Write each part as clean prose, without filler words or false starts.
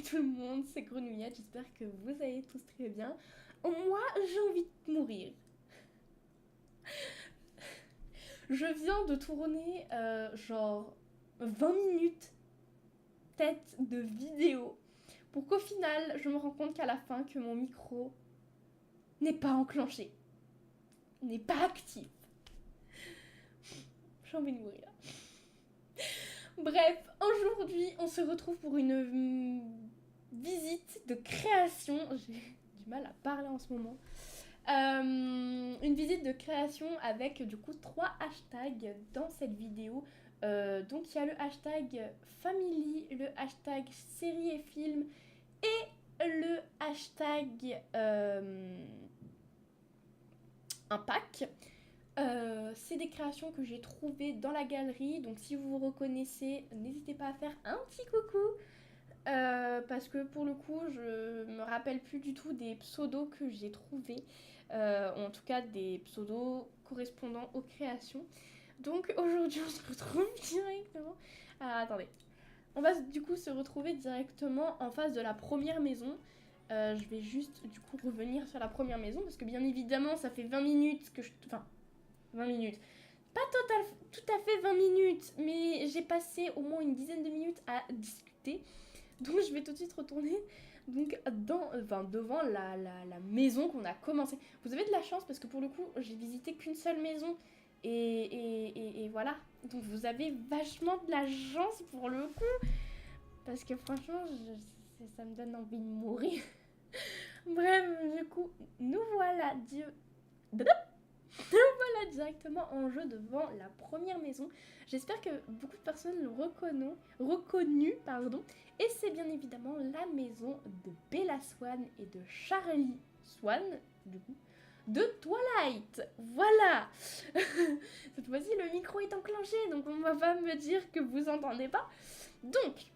Salut tout le monde, c'est Grenouillette, j'espère que vous allez tous très bien. Moi, j'ai envie de mourir. Je viens de tourner genre 20 minutes tête de vidéo pour qu'au final, je me rends compte qu'à la fin, que mon micro n'est pas enclenché, n'est pas actif. J'ai envie de mourir. Bref, aujourd'hui, on se retrouve pour une visite de création. J'ai du mal à parler en ce moment. Une visite de création avec du coup 3 hashtags dans cette vidéo. Donc il y a le hashtag family, le hashtag série et film et le hashtag impact. C'est des créations que j'ai trouvées dans la galerie, donc si vous vous reconnaissez, n'hésitez pas à faire un petit coucou. Parce que pour le coup, je me rappelle plus du tout des pseudos que j'ai trouvés, ou en tout cas des pseudos correspondant aux créations. Donc aujourd'hui, on se retrouve directement. Ah, attendez, on va du coup se retrouver directement en face de la première maison. Je vais juste du coup revenir sur la première maison parce que bien évidemment, ça fait 20 minutes que je. Enfin, 20 minutes. Pas tout à fait 20 minutes, mais j'ai passé au moins une dizaine de minutes à discuter. Donc je vais tout de suite retourner donc devant la maison qu'on a commencé. Vous avez de la chance parce que pour le coup, j'ai visité qu'une seule maison. Et voilà. Donc vous avez vachement de la chance pour le coup. Parce que franchement, ça me donne envie de mourir. Bref, du coup, nous voilà directement en jeu devant la première maison. J'espère que beaucoup de personnes l'ont reconnu, pardon. Et c'est bien évidemment la maison de Bella Swan et de Charlie Swan, du coup, de Twilight. Voilà. Cette fois-ci, le micro est enclenché, donc on va pas me dire que vous entendez pas. Donc,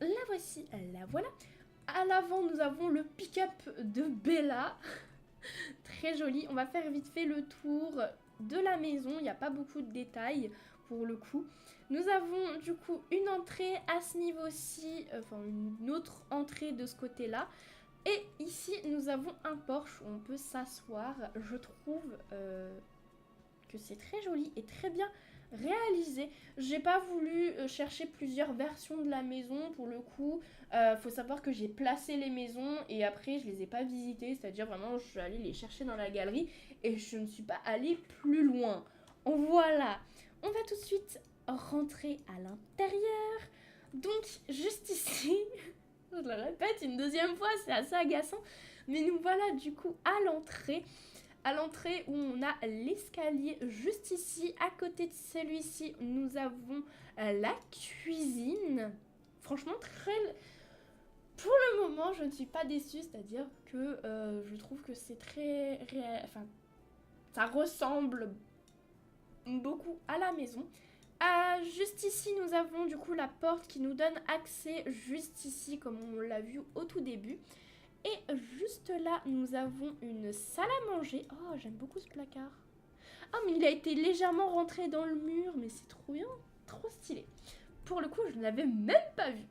la voici, la voilà. À l'avant, nous avons le pick-up de Bella. Très joli. On va faire vite fait le tour de la maison. Il n'y a pas beaucoup de détails pour le coup. Nous avons du coup une entrée à ce niveau-ci, enfin une autre entrée de ce côté-là. Et ici, nous avons un porche où on peut s'asseoir. Je trouve que c'est très joli et très bien réalisé. J'ai pas voulu chercher plusieurs versions de la maison pour le coup. Faut savoir que j'ai placé les maisons et après je les ai pas visitées, c'est-à-dire vraiment je suis allée les chercher dans la galerie et je ne suis pas allée plus loin. Voilà, on va tout de suite rentrer à l'intérieur. Donc juste ici, je le répète une deuxième fois, c'est assez agaçant, mais nous voilà du coup à l'entrée. À l'entrée où on a l'escalier juste ici. À côté de celui-ci, nous avons la cuisine. Franchement, très... Pour le moment, je ne suis pas déçue. C'est-à-dire que je trouve que c'est très... Enfin, ça ressemble beaucoup à la maison. Juste ici, nous avons du coup la porte qui nous donne accès juste ici, comme on l'a vu au tout début. Et juste là, nous avons une salle à manger. Oh, j'aime beaucoup ce placard. Ah, mais il a été légèrement rentré dans le mur, mais c'est trop bien, trop stylé. Pour le coup, je ne l'avais même pas vu.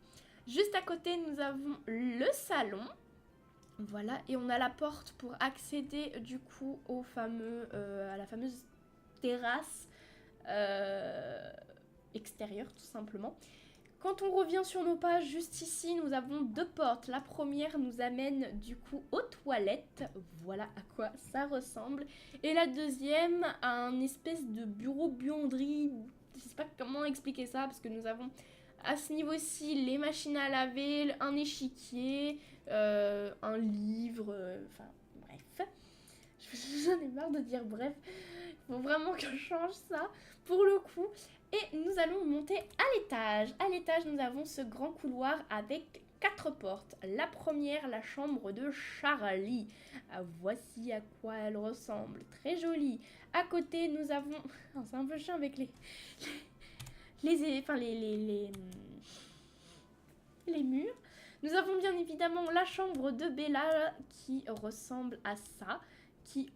Juste à côté, nous avons le salon. Voilà, et on a la porte pour accéder du coup au à la fameuse terrasse extérieure, tout simplement. Quand on revient sur nos pages, juste ici, nous avons 2 portes. La première nous amène du coup aux toilettes. Voilà à quoi ça ressemble. Et la deuxième, un espèce de bureau buanderie. Je sais pas comment expliquer ça parce que nous avons à ce niveau-ci les machines à laver, un échiquier, un livre, enfin bref. J'en ai marre de dire bref. Il faut vraiment que je change ça pour le coup. Et nous allons monter à l'étage. À l'étage, nous avons ce grand couloir avec 4 portes. La première, la chambre de Charlie. Voici à quoi elle ressemble. Très jolie. À côté, nous avons... Oh, c'est un peu chiant avec les murs. Nous avons bien évidemment la chambre de Bella qui ressemble à ça.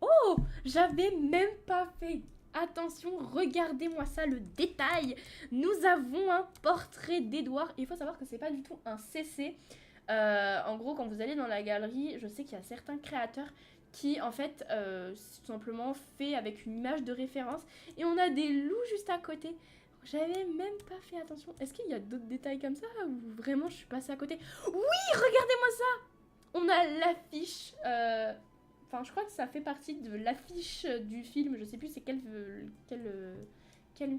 Oh, j'avais même pas fait attention, regardez-moi ça, le détail. Nous avons un portrait d'Edouard. Il faut savoir que c'est pas du tout un CC. En gros, quand vous allez dans la galerie, je sais qu'il y a certains créateurs qui, en fait, tout simplement fait avec une image de référence. Et on a des loups juste à côté. J'avais même pas fait attention. Est-ce qu'il y a d'autres détails comme ça ou vraiment je suis passée à côté? Oui, regardez-moi ça! On a l'affiche. Enfin, je crois que ça fait partie de l'affiche du film. Je sais plus c'est quel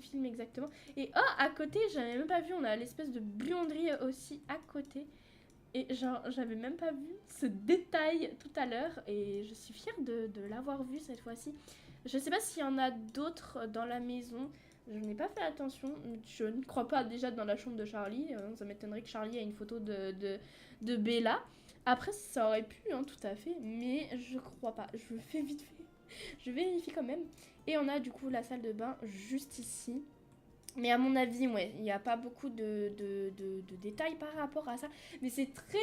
film exactement. Et oh, à côté, j'avais même pas vu. On a l'espèce de buanderie aussi à côté. Et genre, j'avais même pas vu ce détail tout à l'heure. Et je suis fière de l'avoir vu cette fois-ci. Je sais pas s'il y en a d'autres dans la maison. Je n'ai pas fait attention. Je ne crois pas déjà dans la chambre de Charlie. Ça m'étonnerait que Charlie ait une photo de Bella. Après, ça aurait pu, hein, tout à fait. Mais je crois pas. Je fais vite fait. Je vérifie quand même. Et on a du coup la salle de bain juste ici. Mais à mon avis, ouais, il n'y a pas beaucoup de détails par rapport à ça. Mais c'est très...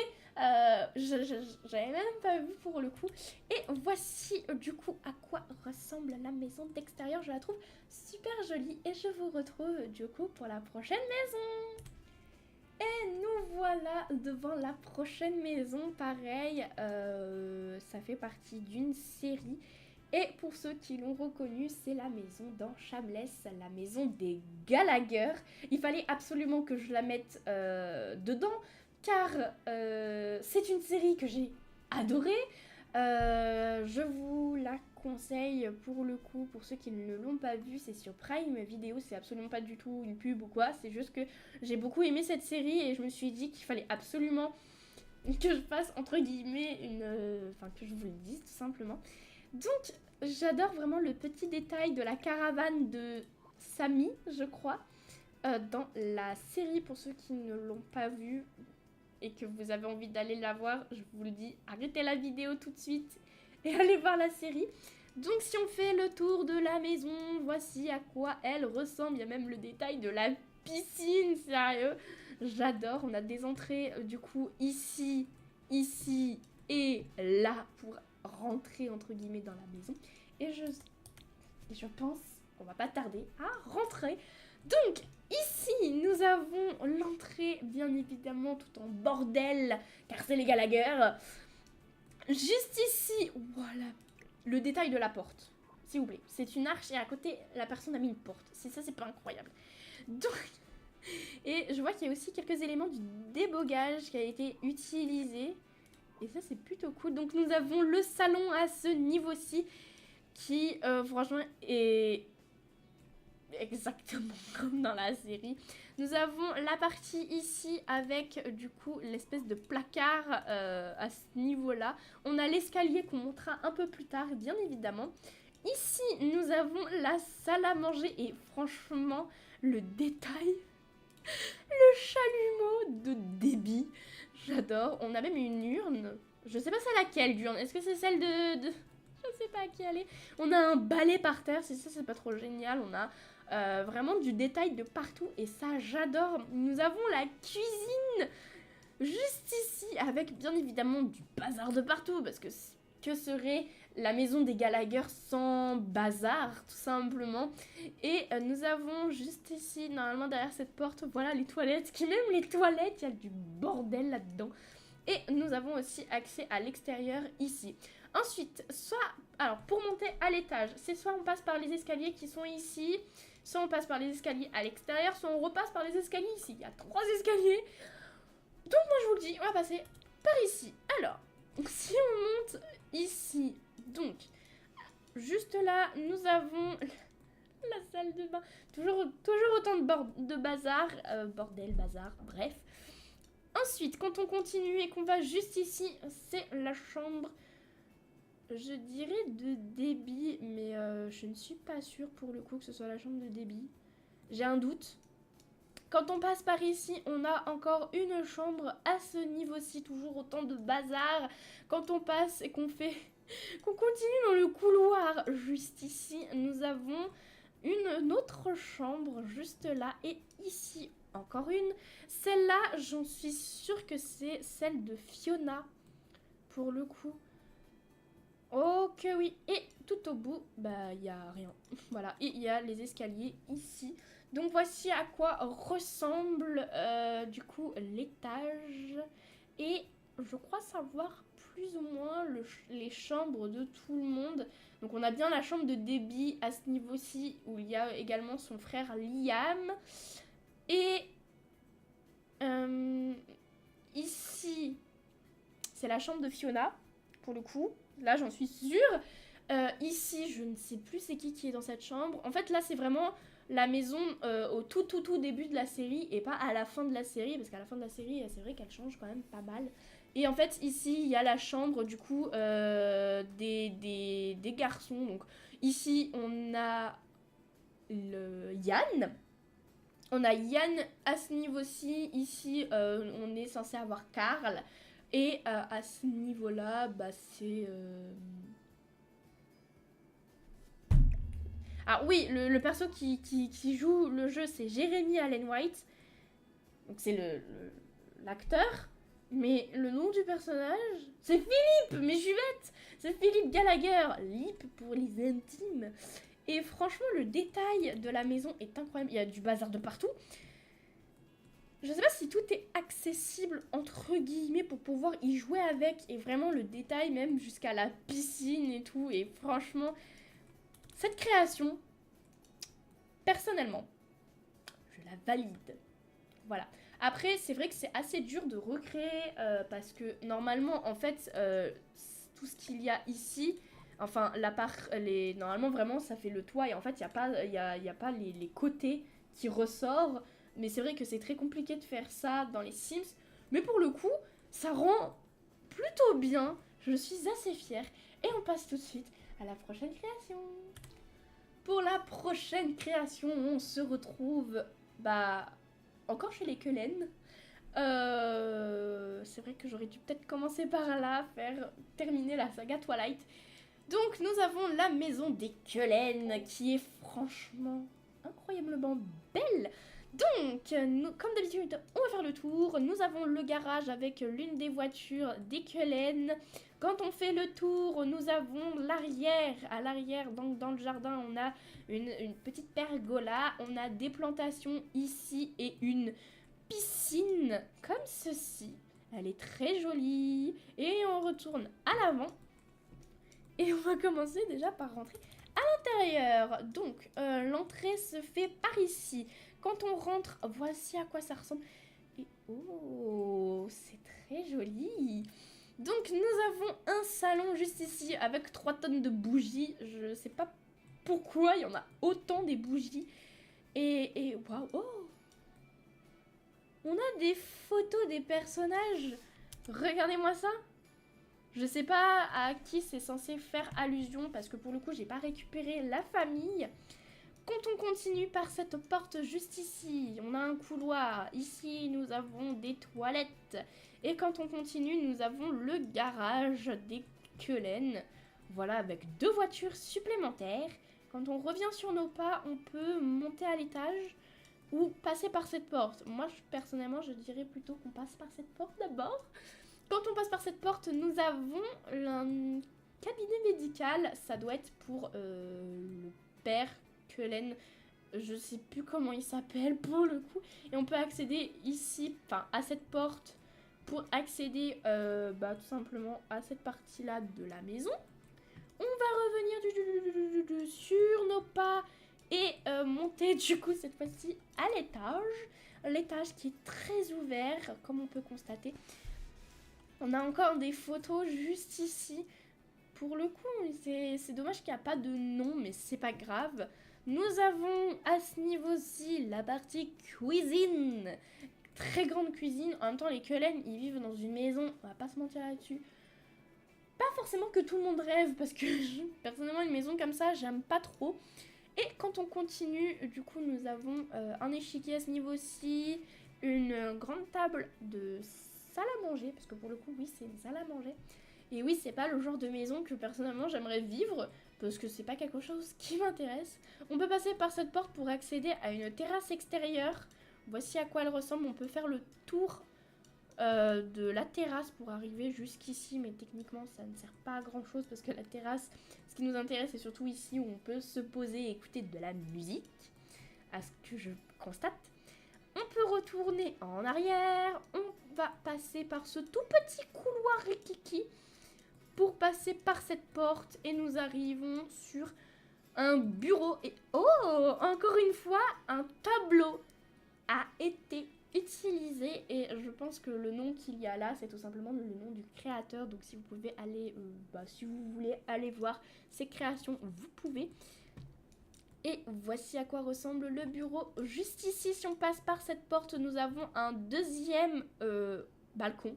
j'avais même pas vu pour le coup. Et voici du coup à quoi ressemble la maison d'extérieur. Je la trouve super jolie. Et je vous retrouve du coup pour la prochaine maison. Et nous voilà devant la prochaine maison. Pareil, ça fait partie d'une série. Et pour ceux qui l'ont reconnu, c'est la maison dans Shameless, la maison des Gallagher. Il fallait absolument que je la mette dedans, car c'est une série que j'ai adorée. Je vous la conseille pour le coup, pour ceux qui ne l'ont pas vue, c'est sur Prime Video, c'est absolument pas du tout une pub ou quoi, c'est juste que j'ai beaucoup aimé cette série et je me suis dit qu'il fallait absolument que je fasse entre guillemets enfin que je vous le dise tout simplement. Donc, j'adore vraiment le petit détail de la caravane de Samy, je crois, dans la série. Pour ceux qui ne l'ont pas vue et que vous avez envie d'aller la voir, je vous le dis, arrêtez la vidéo tout de suite et allez voir la série. Donc, si on fait le tour de la maison, voici à quoi elle ressemble. Il y a même le détail de la piscine, sérieux. J'adore. On a des entrées, du coup, ici et là pour rentrer entre guillemets dans la maison et je pense qu'on va pas tarder à rentrer. Donc ici nous avons l'entrée bien évidemment tout en bordel car c'est les Gallagher. Juste ici, voilà le détail de la porte, s'il vous plaît, c'est une arche et à côté la personne a mis une porte, c'est ça, c'est pas incroyable. Donc et je vois qu'il y a aussi quelques éléments du débogage qui a été utilisé. Et ça, c'est plutôt cool. Donc, nous avons le salon à ce niveau-ci qui, franchement, est exactement comme dans la série. Nous avons la partie ici avec, du coup, l'espèce de placard à ce niveau-là. On a l'escalier qu'on montrera un peu plus tard, bien évidemment. Ici, nous avons la salle à manger et franchement, le détail, le chalumeau de débit. J'adore. On a même une urne. Je sais pas c'est laquelle l'urne. Est-ce que c'est celle de... Je sais pas à qui elle est. On a un balai par terre. C'est ça, c'est pas trop génial. On a vraiment du détail de partout. Et ça, j'adore. Nous avons la cuisine juste ici. Avec bien évidemment du bazar de partout. Parce que serait la maison des Gallagher sans bazar, tout simplement. Et nous avons juste ici, normalement derrière cette porte, voilà les toilettes, qui même les toilettes, il y a du bordel là-dedans. Et nous avons aussi accès à l'extérieur ici. Ensuite, alors pour monter à l'étage, c'est soit on passe par les escaliers qui sont ici, soit on passe par les escaliers à l'extérieur, soit on repasse par les escaliers ici. Il y a 3 escaliers. Donc moi je vous le dis, on va passer par ici. Alors, si on monte ici, donc, juste là, nous avons la salle de bain. Toujours autant de bazar. Bordel, bazar, bref. Ensuite, quand on continue et qu'on va juste ici, c'est la chambre, je dirais de débit, mais je ne suis pas sûre pour le coup que ce soit la chambre de débit. J'ai un doute. Quand on passe par ici, on a encore une chambre à ce niveau-ci, toujours autant de bazar. Quand on passe et qu'on continue dans le couloir juste ici, nous avons une autre chambre juste là et ici encore une. Celle-là, j'en suis sûre que c'est celle de Fiona pour le coup. Oh que oui. Et tout au bout, bah il y a rien. Voilà. Et il y a les escaliers ici. Donc voici à quoi ressemble du coup l'étage. Et je crois savoir plus ou moins les chambres de tout le monde. Donc on a bien la chambre de Debbie à ce niveau-ci où il y a également son frère Liam. Et euh, ici, c'est la chambre de Fiona, pour le coup. Là, j'en suis sûre. Ici, je ne sais plus c'est qui est dans cette chambre. En fait, là, c'est vraiment la maison au tout début de la série et pas à la fin de la série. Parce qu'à la fin de la série, c'est vrai qu'elle change quand même pas mal. Et en fait, ici, il y a la chambre, du coup, des garçons. Donc, ici, on a Yann. On a Yann à ce niveau-ci. Ici, on est censé avoir Karl. Et à ce niveau-là, bah, c'est... Ah oui, le perso qui joue le jeu, c'est Jeremy Allen White. Donc c'est l'acteur. Mais le nom du personnage, c'est Philippe, mais je suis bête. C'est Philippe Gallagher, Lip pour les intimes. Et franchement, le détail de la maison est incroyable. Il y a du bazar de partout. Je sais pas si tout est accessible entre guillemets pour pouvoir y jouer avec. Et vraiment le détail même jusqu'à la piscine et tout. Et franchement, cette création, personnellement, je la valide. Voilà. Après, c'est vrai que c'est assez dur de recréer parce que normalement, en fait, tout ce qu'il y a ici, enfin, normalement, vraiment, ça fait le toit et en fait, il n'y a pas, y a pas les côtés qui ressortent. Mais c'est vrai que c'est très compliqué de faire ça dans les Sims. Mais pour le coup, ça rend plutôt bien. Je suis assez fière. Et on passe tout de suite à la prochaine création. Pour la prochaine création, on se retrouve bah encore chez les Cullen. C'est vrai que j'aurais dû peut-être commencer par là, terminer la saga Twilight. Donc nous avons la maison des Cullen qui est franchement incroyablement belle. Donc, comme d'habitude, on va faire le tour. Nous avons le garage avec l'une des voitures des Cullen. Quand on fait le tour, nous avons l'arrière. À l'arrière, donc dans le jardin, on a une petite pergola. On a des plantations ici et une piscine comme ceci. Elle est très jolie. Et on retourne à l'avant. Et on va commencer déjà par rentrer à l'intérieur. Donc, l'entrée se fait par ici. Quand on rentre, voici à quoi ça ressemble. Et oh, c'est très joli. Donc nous avons un salon juste ici avec 3 tonnes de bougies. Je sais pas pourquoi il y en a autant des bougies. Et waouh, oh, on a des photos des personnages. Regardez-moi ça. Je sais pas à qui c'est censé faire allusion parce que pour le coup j'ai pas récupéré la famille. Quand on continue par cette porte juste ici, on a un couloir. Ici, nous avons des toilettes. Et quand on continue, nous avons le garage des Cullen. Voilà, avec 2 voitures supplémentaires. Quand on revient sur nos pas, on peut monter à l'étage ou passer par cette porte. Moi, personnellement, je dirais plutôt qu'on passe par cette porte d'abord. Quand on passe par cette porte, nous avons un cabinet médical. Ça doit être pour le père Cullen, je sais plus comment il s'appelle pour le coup, et on peut accéder ici, enfin à cette porte pour accéder tout simplement à cette partie là de la maison. On va revenir sur nos pas et monter du coup cette fois-ci à l'étage qui est très ouvert comme on peut constater. On a encore des photos juste ici. Pour le coup, c'est dommage qu'il n'y a pas de nom, mais c'est pas grave. Nous avons à ce niveau-ci la partie cuisine. Très grande cuisine. En même temps, les Cullen, ils vivent dans une maison, on va pas se mentir là-dessus. Pas forcément que tout le monde rêve, parce que personnellement, une maison comme ça, j'aime pas trop. Et quand on continue, du coup, nous avons un échiquier à ce niveau-ci, une grande table de salle à manger, parce que pour le coup, oui, c'est une salle à manger. Et oui, c'est pas le genre de maison que personnellement j'aimerais vivre, parce que c'est pas quelque chose qui m'intéresse. On peut passer par cette porte pour accéder à une terrasse extérieure. Voici à quoi elle ressemble. On peut faire le tour de la terrasse pour arriver jusqu'ici, mais techniquement ça ne sert pas à grand chose parce que la terrasse, ce qui nous intéresse c'est surtout ici où on peut se poser et écouter de la musique, à ce que je constate. On peut retourner en arrière, on va passer par ce tout petit couloir rikiki pour passer par cette porte et nous arrivons sur un bureau et oh, encore une fois, un tableau a été utilisé et je pense que le nom qu'il y a là c'est tout simplement le nom du créateur, donc si vous pouvez aller si vous voulez aller voir ses créations vous pouvez. Et voici à quoi ressemble le bureau. Juste ici, si on passe par cette porte, nous avons un deuxième balcon,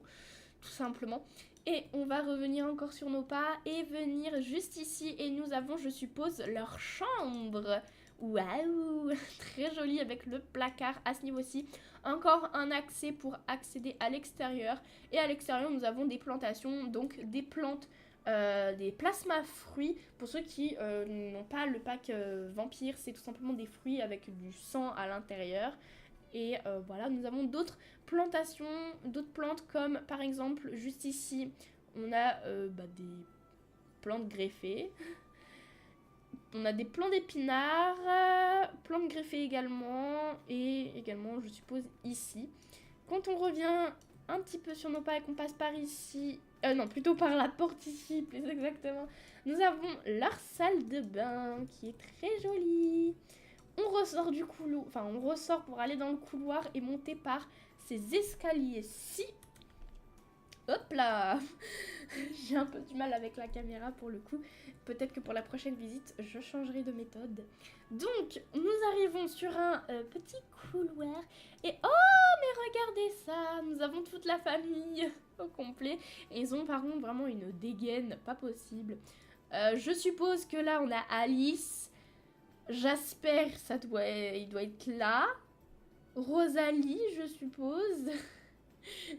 tout simplement. Et on va revenir encore sur nos pas et venir juste ici. Et nous avons, je suppose, leur chambre. Waouh, très joli avec le placard à ce niveau-ci. Encore un accès pour accéder à l'extérieur. Et à l'extérieur, nous avons des plantations, donc des plantes. Des plasma fruits. Pour ceux qui n'ont pas le pack vampire, c'est tout simplement des fruits avec du sang à l'intérieur. Et voilà, nous avons d'autres plantations, d'autres plantes comme par exemple juste ici, on a des plantes greffées. On a des plants d'épinards, plantes greffées également, et également je suppose ici. Quand on revient un petit peu sur nos pas et qu'on passe par ici, non plutôt par la porte ici plus exactement, nous avons leur salle de bain qui est très jolie. On ressort du couloir, enfin on ressort pour aller dans le couloir et monter par ces escaliers-ci. Hop là. J'ai un peu du mal avec la caméra pour le coup. Peut-être que pour la prochaine visite, je changerai de méthode. Donc, nous arrivons sur un petit couloir. Et oh, mais regardez ça. Nous avons toute la famille au complet. Et ils ont par contre vraiment une dégaine pas possible. Je suppose que là, on a Alice. Jasper, il doit être là. Rosalie, je suppose.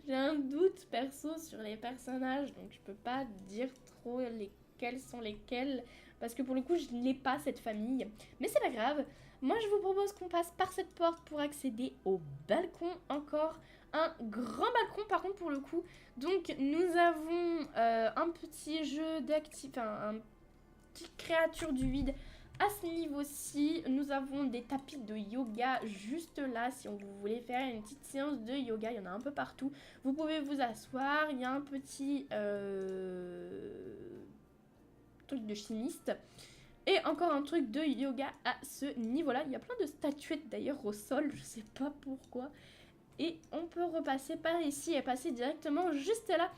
J'ai un doute perso sur les personnages, donc je peux pas dire trop lesquels sont lesquels, parce que pour le coup je n'ai pas cette famille. Mais c'est pas grave, moi je vous propose qu'on passe par cette porte pour accéder au balcon. Encore un grand balcon par contre pour le coup. Donc nous avons un petit jeu un petit créature du vide. À ce niveau-ci, nous avons des tapis de yoga juste là. Si on vous voulez faire une petite séance de yoga, il y en a un peu partout. Vous pouvez vous asseoir. Il y a un petit truc de chimiste. Et encore un truc de yoga à ce niveau-là. Il y a plein de statuettes d'ailleurs au sol, je sais pas pourquoi. Et on peut repasser par ici et passer directement juste là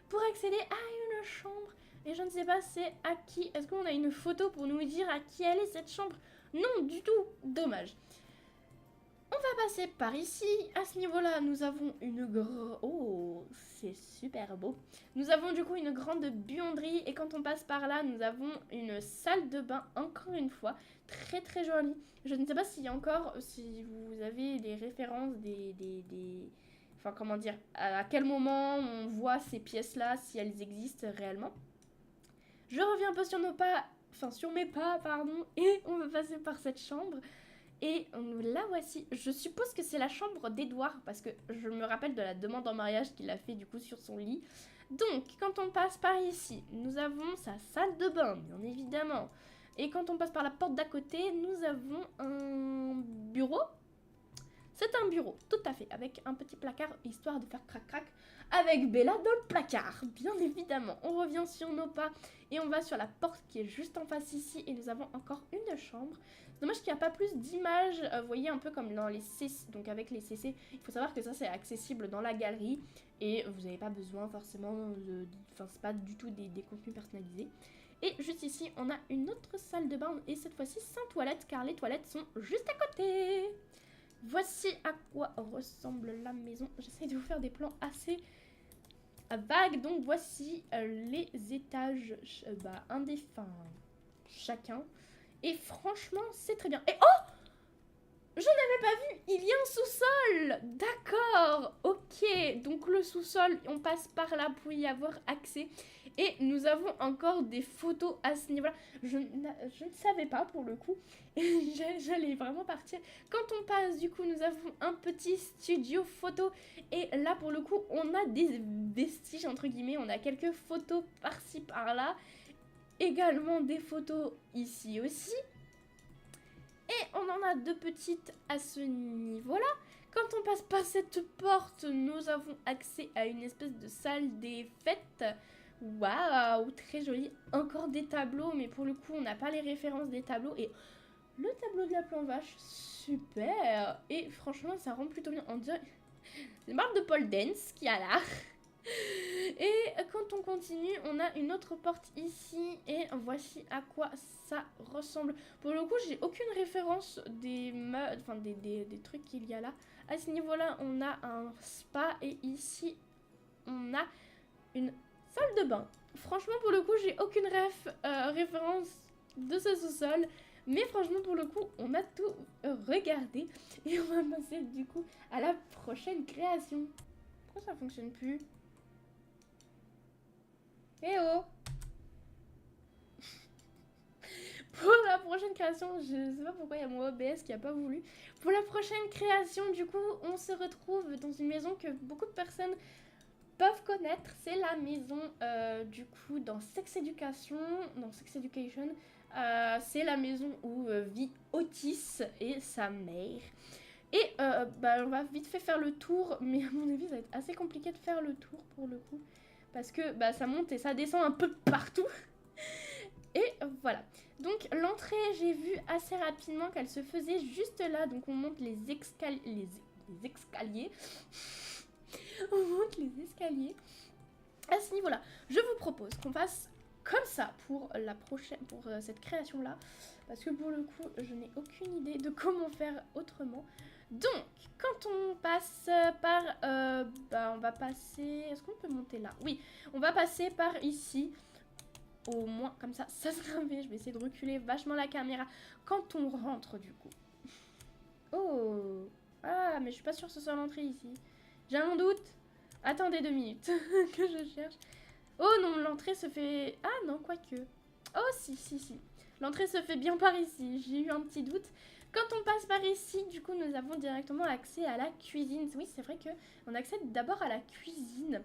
pour accéder à une chambre. Et je ne sais pas c'est à qui. Est-ce qu'on a une photo pour nous dire à qui elle est cette chambre? Non, du tout. Dommage. On va passer par ici. À ce niveau-là, nous avons une grande... Oh, c'est super beau. Nous avons du coup une grande buanderie. Et quand on passe par là, nous avons une salle de bain, encore une fois. Très très jolie. Je ne sais pas s'il y a encore... Si vous avez les références Enfin, comment dire, à quel moment on voit ces pièces-là, si elles existent réellement. Je reviens un peu sur sur mes pas, pardon, et on va passer par cette chambre. Et la voici. Je suppose que c'est la chambre d'Edouard, parce que je me rappelle de la demande en mariage qu'il a fait du coup sur son lit. Donc, quand on passe par ici, nous avons sa salle de bain, bien évidemment. Et quand on passe par la porte d'à côté, nous avons un bureau. C'est un bureau, tout à fait, avec un petit placard, histoire de faire crac-crac, avec Bella dans le placard, bien évidemment. On revient sur nos pas et on va sur la porte qui est juste en face ici, et nous avons encore une chambre. C'est dommage qu'il n'y a pas plus d'images, vous voyez, un peu comme dans les CC, donc avec les CC, il faut savoir que ça c'est accessible dans la galerie, et vous n'avez pas besoin forcément Enfin, c'est pas du tout des contenus personnalisés. Et juste ici, on a une autre salle de bain, et cette fois-ci sans toilette, car les toilettes sont juste à côté. Voici à quoi ressemble la maison. J'essaie de vous faire des plans assez vagues. Donc voici les étages, chacun. Et franchement, c'est très bien. Et oh, je n'avais pas vu, il y a un sous-sol. D'accord, ok. Ok, donc le sous-sol, on passe par là pour y avoir accès. Et nous avons encore des photos à ce niveau-là. Je ne savais pas pour le coup. J'allais vraiment partir. Quand on passe, du coup, nous avons un petit studio photo. Et là, pour le coup, on a des vestiges, entre guillemets. On a quelques photos par-ci, par-là. Également des photos ici aussi. Et on en a deux petites à ce niveau-là. Quand on passe par cette porte, nous avons accès à une espèce de salle des fêtes. Waouh, très joli. Encore des tableaux, mais pour le coup, on n'a pas les références des tableaux. Et le tableau de la plan vache, super. Et franchement, ça rend plutôt bien. On dirait c'est marque de Paul Dance qui a l'art. Et quand on continue, on a une autre porte ici. Et voici à quoi ça ressemble. Pour le coup, j'ai aucune référence des trucs qu'il y a là. À ce niveau-là, on a un spa. Et ici, on a une salle de bain. Franchement, pour le coup, j'ai aucune référence de ce sous-sol. Mais franchement, pour le coup, on a tout regardé. Et on va passer du coup à la prochaine création. Pourquoi ça fonctionne plus? Eh oh! Pour la prochaine création, je sais pas pourquoi il y a mon OBS qui a pas voulu. Pour la prochaine création, du coup, on se retrouve dans une maison que beaucoup de personnes peuvent connaître. C'est la maison du coup dans Sex Education. C'est la maison où vit Otis et sa mère. Et on va vite fait faire le tour, mais à mon avis ça va être assez compliqué de faire le tour pour le coup. Parce que ça monte et ça descend un peu partout. Et voilà. Donc l'entrée, j'ai vu assez rapidement qu'elle se faisait juste là. Donc on monte les escaliers. On monte les escaliers. À ce niveau-là, je vous propose qu'on fasse comme ça pour cette création-là. Parce que pour le coup, je n'ai aucune idée de comment faire autrement. Donc, quand on passe par... on va passer... Est-ce qu'on peut monter là? Oui, on va passer par ici. Au moins, comme ça sera bien. Je vais essayer de reculer vachement la caméra quand on rentre, du coup. Oh! Ah, mais je suis pas sûre que ce soit l'entrée ici. J'ai un doute. Attendez 2 minutes que je cherche. Oh non, l'entrée se fait... Ah non, quoique. Oh si. L'entrée se fait bien par ici. J'ai eu un petit doute. Quand on passe par ici, du coup, nous avons directement accès à la cuisine. Oui, c'est vrai qu'on accède d'abord à la cuisine.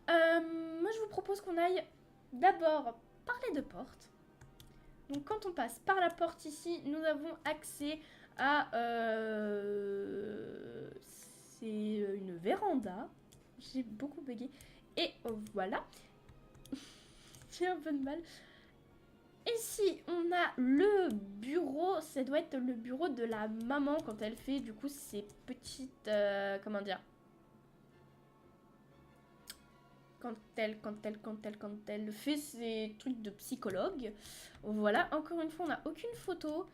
Moi, je vous propose qu'on aille d'abord par les deux portes. Donc, quand on passe par la porte ici, nous avons accès à... c'est une véranda. J'ai beaucoup bugué. Et voilà. J'ai un peu de mal. Ici, on a le bureau. Ça doit être le bureau de la maman quand elle fait du coup ses petites... comment dire? Quand elle fait ses trucs de psychologue. Voilà, encore une fois, on n'a aucune photo.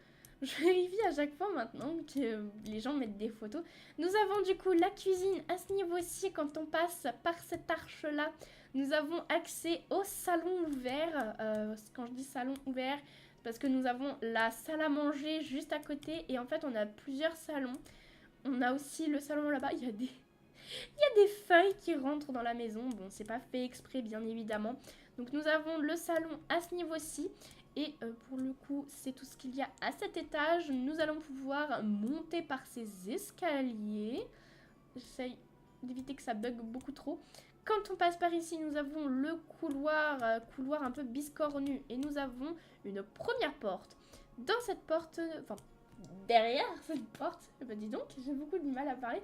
Je vérifie à chaque fois maintenant que les gens mettent des photos. Nous avons du coup la cuisine à ce niveau-ci. Quand on passe par cette arche-là, nous avons accès au salon ouvert. Quand je dis salon ouvert, parce que nous avons la salle à manger juste à côté. Et en fait, on a plusieurs salons. On a aussi le salon là-bas. Il y a des feuilles qui rentrent dans la maison. Bon, c'est pas fait exprès, bien évidemment. Donc, nous avons le salon à ce niveau-ci. Et pour le coup, c'est tout ce qu'il y a à cet étage. Nous allons pouvoir monter par ces escaliers. J'essaye d'éviter que ça bug beaucoup trop. Quand on passe par ici, nous avons le couloir un peu biscornu. Et nous avons une première porte. Dans cette porte, enfin, derrière cette porte, dis donc, j'ai beaucoup de mal à parler.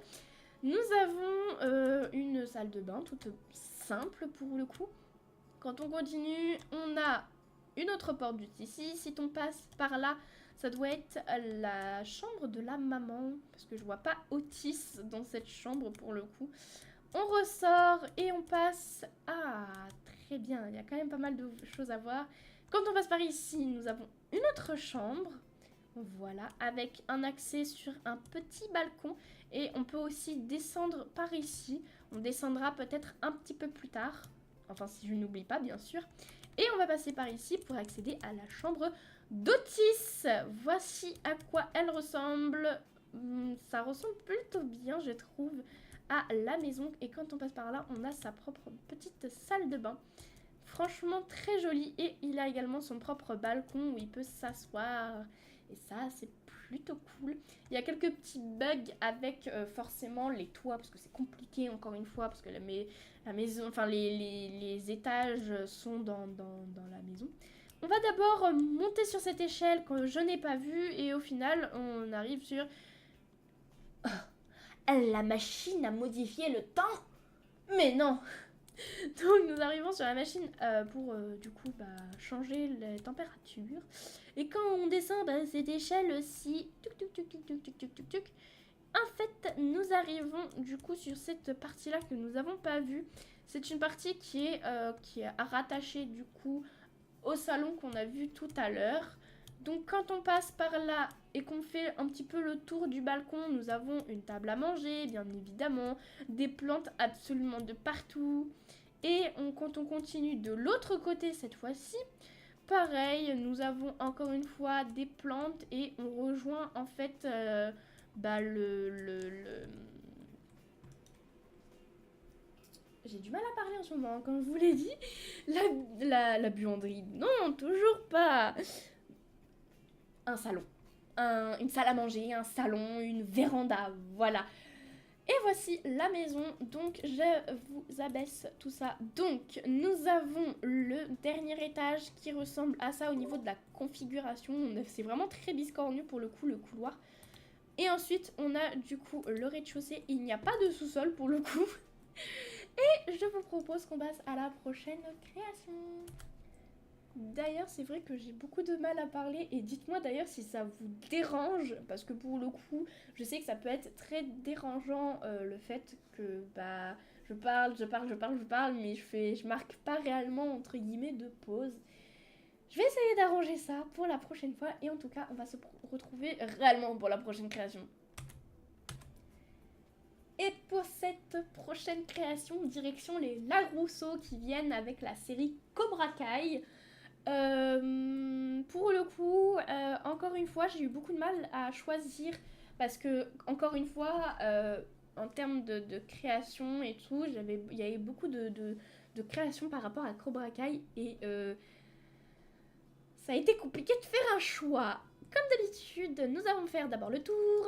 Nous avons une salle de bain toute simple pour le coup. Quand on continue, on a une autre porte juste ici. Si on passe par là, ça doit être la chambre de la maman. Parce que je vois pas Otis dans cette chambre pour le coup. On ressort et on passe... Ah, très bien. Il y a quand même pas mal de choses à voir. Quand on passe par ici, nous avons une autre chambre. Voilà, avec un accès sur un petit balcon. Et on peut aussi descendre par ici. On descendra peut-être un petit peu plus tard. Enfin, si je n'oublie pas, bien sûr. Et on va passer par ici pour accéder à la chambre d'Otis. Voici à quoi elle ressemble. Ça ressemble plutôt bien, je trouve, à la maison. Et quand on passe par là, on a sa propre petite salle de bain. Franchement très joli, et il a également son propre balcon où il peut s'asseoir. Et ça, c'est plutôt cool. Il y a quelques petits bugs avec forcément les toits, parce que c'est compliqué encore une fois, parce que la maison, enfin les étages sont dans la maison. On va d'abord monter sur cette échelle que je n'ai pas vue, et au final, on arrive sur... Oh, la machine a modifié le temps? Mais non! Donc nous arrivons sur la machine pour du coup changer les températures. Et quand on descend cette échelle aussi, en fait nous arrivons du coup sur cette partie là que nous n'avons pas vue. C'est une partie qui est rattachée du coup au salon qu'on a vu tout à l'heure. Donc quand on passe par là et qu'on fait un petit peu le tour du balcon, nous avons une table à manger, bien évidemment, des plantes absolument de partout. Et quand on continue de l'autre côté cette fois-ci, pareil, nous avons encore une fois des plantes, et on rejoint en fait J'ai du mal à parler en ce moment, comme je vous l'ai dit. La buanderie, non, toujours pas. Un salon. Une salle à manger, un salon, une véranda, voilà. Et voici la maison, donc je vous abaisse tout ça. Donc nous avons le dernier étage qui ressemble à ça au niveau de la configuration. C'est vraiment très biscornu pour le coup, le couloir. Et ensuite on a du coup le rez-de-chaussée, il n'y a pas de sous-sol pour le coup. Et je vous propose qu'on passe à la prochaine création. D'ailleurs, c'est vrai que j'ai beaucoup de mal à parler, et dites-moi d'ailleurs si ça vous dérange, parce que pour le coup, je sais que ça peut être très dérangeant le fait que je parle, mais je marque pas réellement entre guillemets de pause. Je vais essayer d'arranger ça pour la prochaine fois, et en tout cas, on va se retrouver réellement pour la prochaine création. Et pour cette prochaine création, direction les Larousseau qui viennent avec la série Cobra Kai. Pour le coup, encore une fois, j'ai eu beaucoup de mal à choisir, parce que, encore une fois, en termes de création et tout, il y avait beaucoup de création par rapport à Cobra Kai, et ça a été compliqué de faire un choix. Comme d'habitude, nous allons faire d'abord le tour.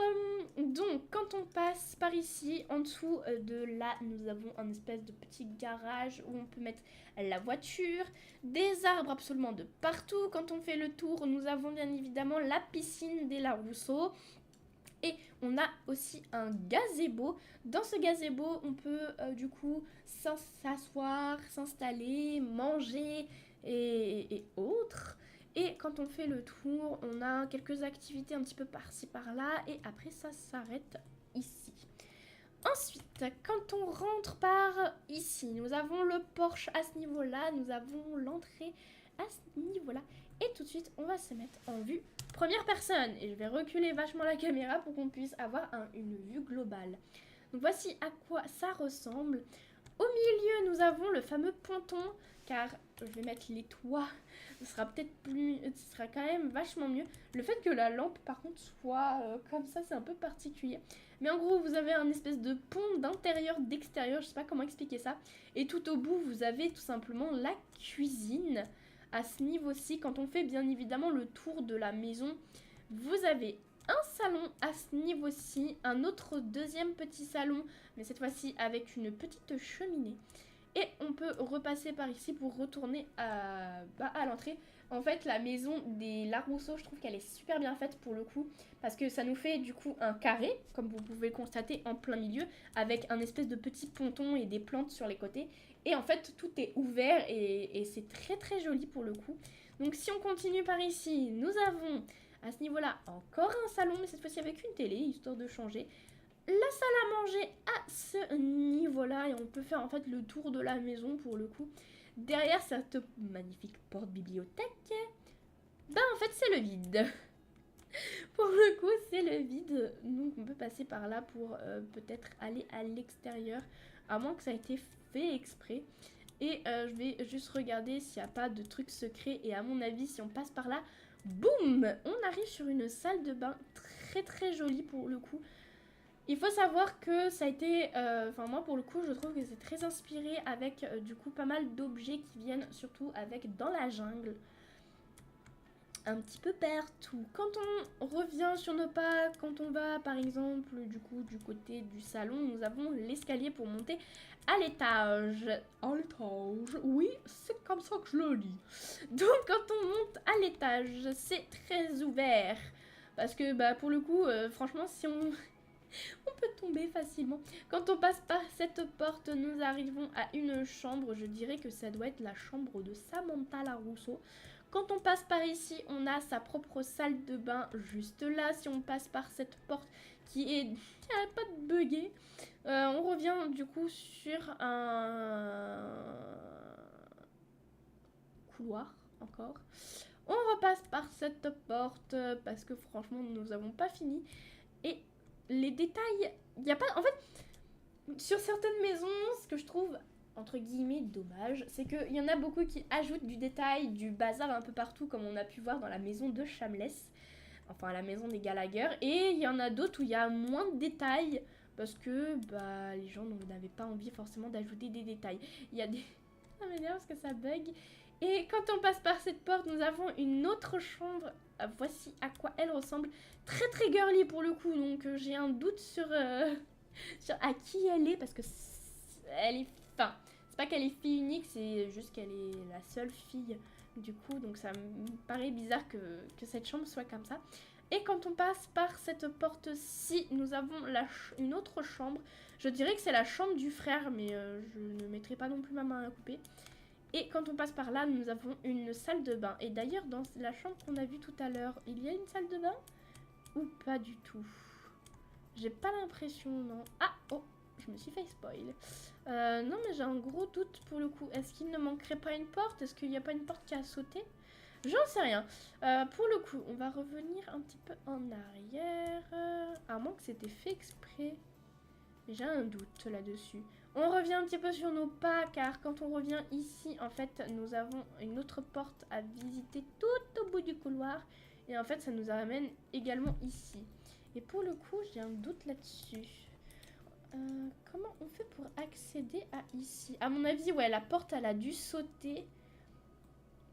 Donc, quand on passe par ici, en dessous de là, nous avons un espèce de petit garage où on peut mettre la voiture, des arbres absolument de partout. Quand on fait le tour, nous avons bien évidemment la piscine des Larousseau. Et on a aussi un gazebo. Dans ce gazebo, on peut du coup s'asseoir, s'installer, manger et autres. Et quand on fait le tour, on a quelques activités un petit peu par-ci par-là, et après ça s'arrête ici. Ensuite, quand on rentre par ici, nous avons le porche à ce niveau-là, nous avons l'entrée à ce niveau-là, et tout de suite on va se mettre en vue première personne, et je vais reculer vachement la caméra pour qu'on puisse avoir une vue globale. Donc voici à quoi ça ressemble. Au milieu, nous avons le fameux ponton, car je vais mettre les toits, ce sera quand même vachement mieux. Le fait que la lampe par contre soit comme ça, c'est un peu particulier. Mais en gros, vous avez un espèce de pont d'intérieur, d'extérieur, je sais pas comment expliquer ça. Et tout au bout, vous avez tout simplement la cuisine. À ce niveau-ci, quand on fait bien évidemment le tour de la maison, vous avez un salon à ce niveau-ci, un autre deuxième petit salon, mais cette fois-ci avec une petite cheminée. Et on peut repasser par ici pour retourner à l'entrée. En fait, la maison des Larousseau, je trouve qu'elle est super bien faite pour le coup, parce que ça nous fait du coup un carré, comme vous pouvez le constater, en plein milieu, avec un espèce de petit ponton et des plantes sur les côtés. Et en fait, tout est ouvert, et c'est très très joli pour le coup. Donc si on continue par ici, nous avons à ce niveau-là encore un salon, mais cette fois-ci avec une télé, histoire de changer. La salle à manger à ce niveau-là, et on peut faire en fait le tour de la maison pour le coup. Derrière cette magnifique porte-bibliothèque, en fait c'est le vide. Pour le coup c'est le vide, donc on peut passer par là pour peut-être aller à l'extérieur, à moins que ça ait été fait exprès. Et je vais juste regarder s'il n'y a pas de trucs secrets, et à mon avis si on passe par là, boum, on arrive sur une salle de bain très très jolie pour le coup. Il faut savoir que ça a été, enfin moi pour le coup je trouve que c'est très inspiré avec du coup pas mal d'objets qui viennent surtout avec dans la jungle. Un petit peu partout. Quand on revient sur nos pas, quand on va par exemple du coup du côté du salon, nous avons l'escalier pour monter à l'étage. À l'étage, oui, c'est comme ça que je le lis. Donc quand on monte à l'étage, c'est très ouvert. Parce que bah pour le coup, franchement si on peut tomber facilement. Quand on passe par cette porte, nous arrivons à une chambre. Je dirais que ça doit être la chambre de Samantha Larousseau. Quand on passe par ici, on a sa propre salle de bain juste là. Si on passe par cette porte qui est pas de bugger, on revient du coup sur un couloir encore. On repasse par cette porte parce que franchement nous n'avons pas fini. Et les détails, il n'y a pas... En fait, sur certaines maisons, ce que je trouve entre guillemets dommage, c'est qu'il y en a beaucoup qui ajoutent du détail, du bazar un peu partout, comme on a pu voir dans la maison de Shamless, enfin la maison des Gallagher, et il y en a d'autres où il y a moins de détails, parce que bah, les gens n'avaient pas envie forcément d'ajouter des détails. Il y a des... Ça m'énerve parce que ça bug. Et quand on passe par cette porte, nous avons une autre chambre. Voici à quoi elle ressemble. Très très girly pour le coup, donc j'ai un doute sur, sur à qui elle est, parce que elle est... Enfin, c'est pas qu'elle est fille unique, c'est juste qu'elle est la seule fille du coup, donc ça me paraît bizarre que cette chambre soit comme ça. Et quand on passe par cette porte-ci, nous avons une autre chambre. Je dirais que c'est la chambre du frère, mais je ne mettrai pas non plus ma main à couper. Et quand on passe par là, nous avons une salle de bain. Et d'ailleurs, dans la chambre qu'on a vue tout à l'heure, il y a une salle de bain? Ou pas du tout? J'ai pas l'impression, non. Ah, oh, je me suis fait spoil. Non, mais j'ai un gros doute pour le coup. Est-ce qu'il ne manquerait pas une porte? Est-ce qu'il n'y a pas une porte qui a sauté? J'en sais rien. Pour le coup, on va revenir un petit peu en arrière. À moins que c'était fait exprès. J'ai un doute là-dessus. On revient un petit peu sur nos pas, car quand on revient ici, en fait, nous avons une autre porte à visiter tout au bout du couloir. Et en fait, ça nous amène également ici. Et pour le coup, j'ai un doute là-dessus. Comment on fait pour accéder à ici? À mon avis, ouais, la porte, elle a dû sauter.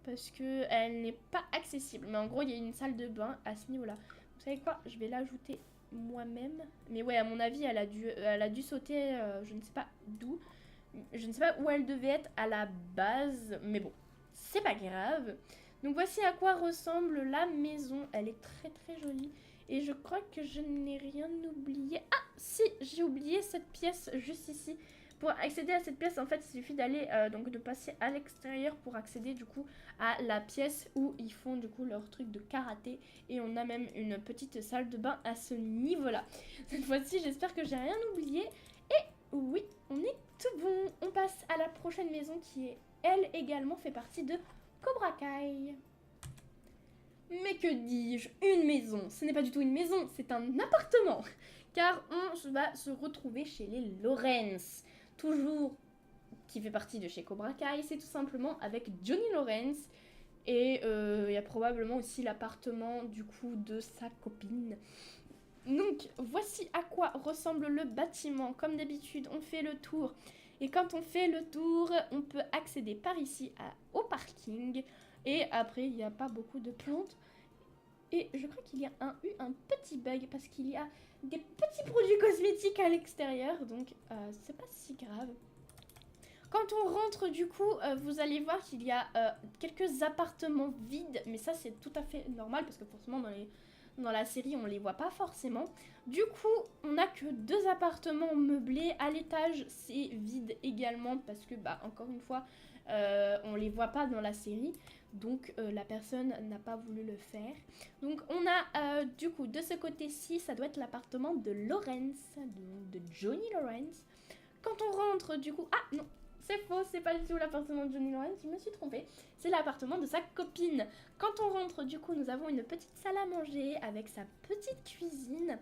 Parce qu'elle n'est pas accessible. Mais en gros, il y a une salle de bain à ce niveau-là. Vous savez quoi? Je vais l'ajouter moi-même. Mais ouais, à mon avis, elle a dû sauter, je ne sais pas d'où. Je ne sais pas où elle devait être à la base. Mais bon, c'est pas grave. Donc voici à quoi ressemble la maison. Elle est très très jolie. Et je crois que je n'ai rien oublié. Ah, si, j'ai oublié cette pièce juste ici. Pour accéder à cette pièce, en fait, il suffit d'aller, donc de passer à l'extérieur pour accéder du coup à la pièce où ils font du coup leur truc de karaté. Et on a même une petite salle de bain à ce niveau-là. Cette fois-ci, j'espère que j'ai rien oublié. Et oui, on est tout bon. On passe à la prochaine maison qui est, elle également, fait partie de Cobra Kai. Mais que dis-je? Une maison. Ce n'est pas du tout une maison, c'est un appartement. Car on va se retrouver chez les Lawrence. Toujours qui fait partie de chez Cobra Kai, c'est tout simplement avec Johnny Lawrence. Et il y a probablement aussi l'appartement du coup de sa copine. Donc voici à quoi ressemble le bâtiment. Comme d'habitude, on fait le tour. Et quand on fait le tour, on peut accéder par ici au parking. Et après, il n'y a pas beaucoup de plantes. Et je crois qu'il y a eu un petit bug parce qu'il y a des petits produits cosmétiques à l'extérieur. Donc, c'est pas si grave. Quand on rentre, du coup, vous allez voir qu'il y a quelques appartements vides. Mais ça, c'est tout à fait normal parce que forcément, dans la série, on les voit pas forcément. Du coup, on n'a que 2 appartements meublés. À l'étage, c'est vide également parce que, bah, encore une fois, on les voit pas dans la série. Donc la personne n'a pas voulu le faire. Donc on a du coup de ce côté-ci, ça doit être l'appartement de Lawrence, de Johnny Lawrence. Quand on rentre du coup... Ah non, c'est faux, c'est pas du tout l'appartement de Johnny Lawrence, je me suis trompée. C'est l'appartement de sa copine. Quand on rentre du coup, nous avons une petite salle à manger avec sa petite cuisine.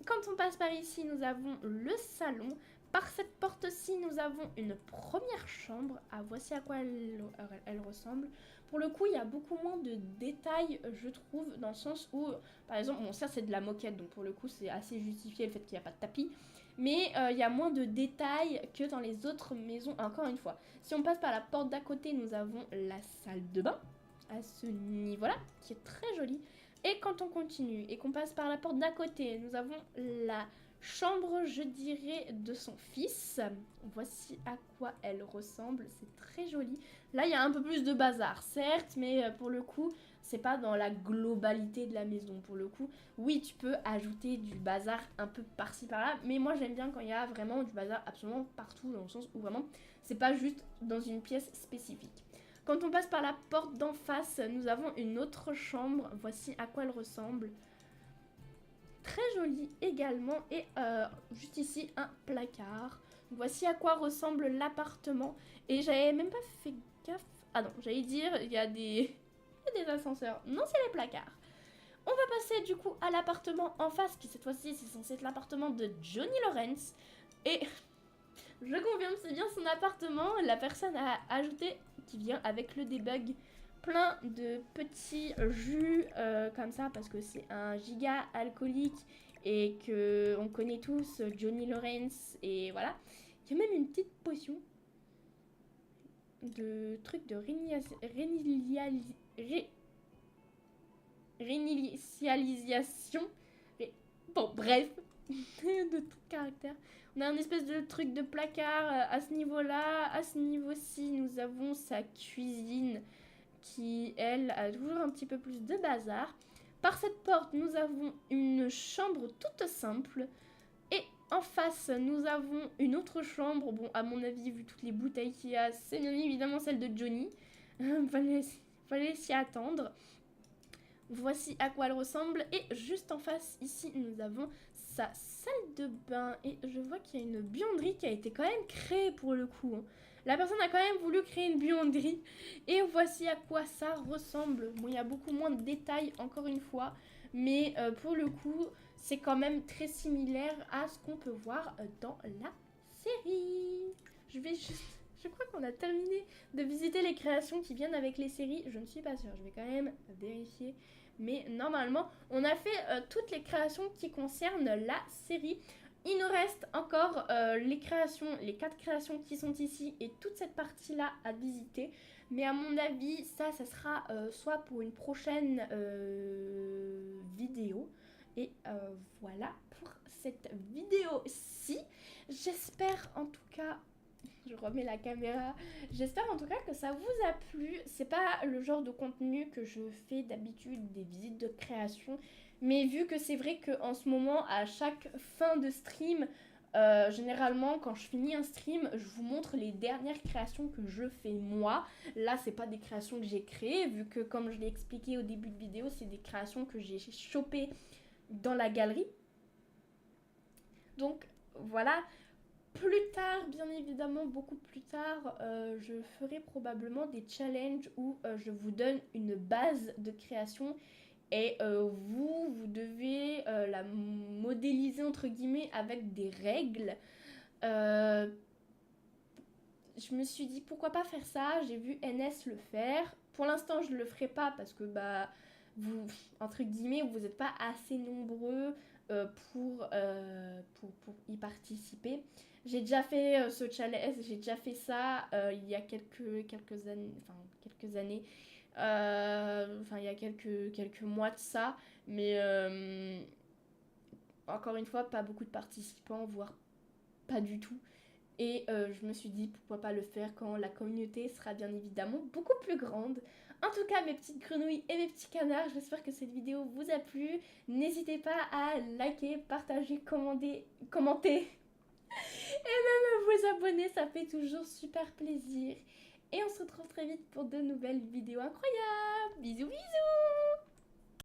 Quand on passe par ici, nous avons le salon. Par cette porte-ci, nous nous avons une première chambre. Ah, voici à quoi elle ressemble. Pour le coup, il y a beaucoup moins de détails, je trouve, dans le sens où, par exemple, bon, ça c'est de la moquette, donc pour le coup, c'est assez justifié le fait qu'il n'y a pas de tapis. Mais il y a moins de détails que dans les autres maisons, encore une fois. Si on passe par la porte d'à côté, nous avons la salle de bain, à ce niveau-là, qui est très jolie. Et quand on continue et qu'on passe par la porte d'à côté, nous avons la chambre, je dirais, de son fils. Voici à quoi elle ressemble, c'est très joli. Là, il y a un peu plus de bazar, certes, mais pour le coup, c'est pas dans la globalité de la maison. Pour le coup, oui, tu peux ajouter du bazar un peu par-ci par-là, mais moi j'aime bien quand il y a vraiment du bazar absolument partout, dans le sens où vraiment, c'est pas juste dans une pièce spécifique. Quand on passe par la porte d'en face, nous avons une autre chambre. Voici à quoi elle ressemble. Très jolie également. Et juste ici, un placard. Voici à quoi ressemble l'appartement. Et j'avais même pas fait gaffe. Ah non, j'allais dire, il y a des ascenseurs. Non, c'est les placards. On va passer du coup à l'appartement en face, qui cette fois-ci, c'est censé être l'appartement de Johnny Lawrence. Et je confirme, c'est bien son appartement. La personne a ajouté, qui vient avec le debug, plein de petits jus comme ça, parce que c'est un giga alcoolique et que on connaît tous Johnny Lawrence. Et voilà. Il y a même une petite potion de trucs de réinitialisation. Bon, bref, de caractère. On a un espèce de truc de placard à ce niveau-là. À ce niveau-ci, nous avons sa cuisine qui, elle, a toujours un petit peu plus de bazar. Par cette porte, nous avons une chambre toute simple. Et en face, nous avons une autre chambre. Bon, à mon avis, vu toutes les bouteilles qu'il y a, c'est bien évidemment celle de Johnny. Fallait s'y attendre. Voici à quoi elle ressemble. Et juste en face, ici, nous avons sa salle de bain. Et je vois qu'il y a une buanderie qui a été quand même créée pour le coup. La personne a quand même voulu créer une buanderie. Et voici à quoi ça ressemble. Bon, il y a beaucoup moins de détails, encore une fois. Mais pour le coup, c'est quand même très similaire à ce qu'on peut voir dans la série. Je crois qu'on a terminé de visiter les créations qui viennent avec les séries. Je ne suis pas sûre, je vais quand même vérifier. Mais normalement, on a fait toutes les créations qui concernent la série. Il nous reste encore les 4 créations qui sont ici et toute cette partie-là à visiter. Mais à mon avis, ça sera soit pour une prochaine vidéo. Et voilà pour cette vidéo-ci. J'espère en tout cas... Je remets la caméra. J'espère en tout cas que ça vous a plu. C'est pas le genre de contenu que je fais d'habitude, des visites de création. Mais vu que c'est vrai qu'en ce moment, à chaque fin de stream, généralement quand je finis un stream, je vous montre les dernières créations que je fais moi. Là, c'est pas des créations que j'ai créées, vu que comme je l'ai expliqué au début de vidéo, c'est des créations que j'ai chopées dans la galerie. Donc voilà. Plus tard, bien évidemment, beaucoup plus tard, je ferai probablement des challenges où je vous donne une base de création et vous devez la modéliser entre guillemets avec des règles. Je me suis dit pourquoi pas faire ça, j'ai vu NS le faire. Pour l'instant, je le ferai pas parce que vous, entre guillemets, vous n'êtes pas assez nombreux pour y participer. J'ai déjà fait ce challenge, j'ai déjà fait ça il y a quelques années, il y a quelques mois de ça, mais encore une fois, pas beaucoup de participants, voire pas du tout. Et je me suis dit pourquoi pas le faire quand la communauté sera bien évidemment beaucoup plus grande. En tout cas, mes petites grenouilles et mes petits canards, j'espère que cette vidéo vous a plu. N'hésitez pas à liker, partager, commenter et même vous abonner, ça fait toujours super plaisir. Et on se retrouve très vite pour de nouvelles vidéos incroyables. Bisous bisous.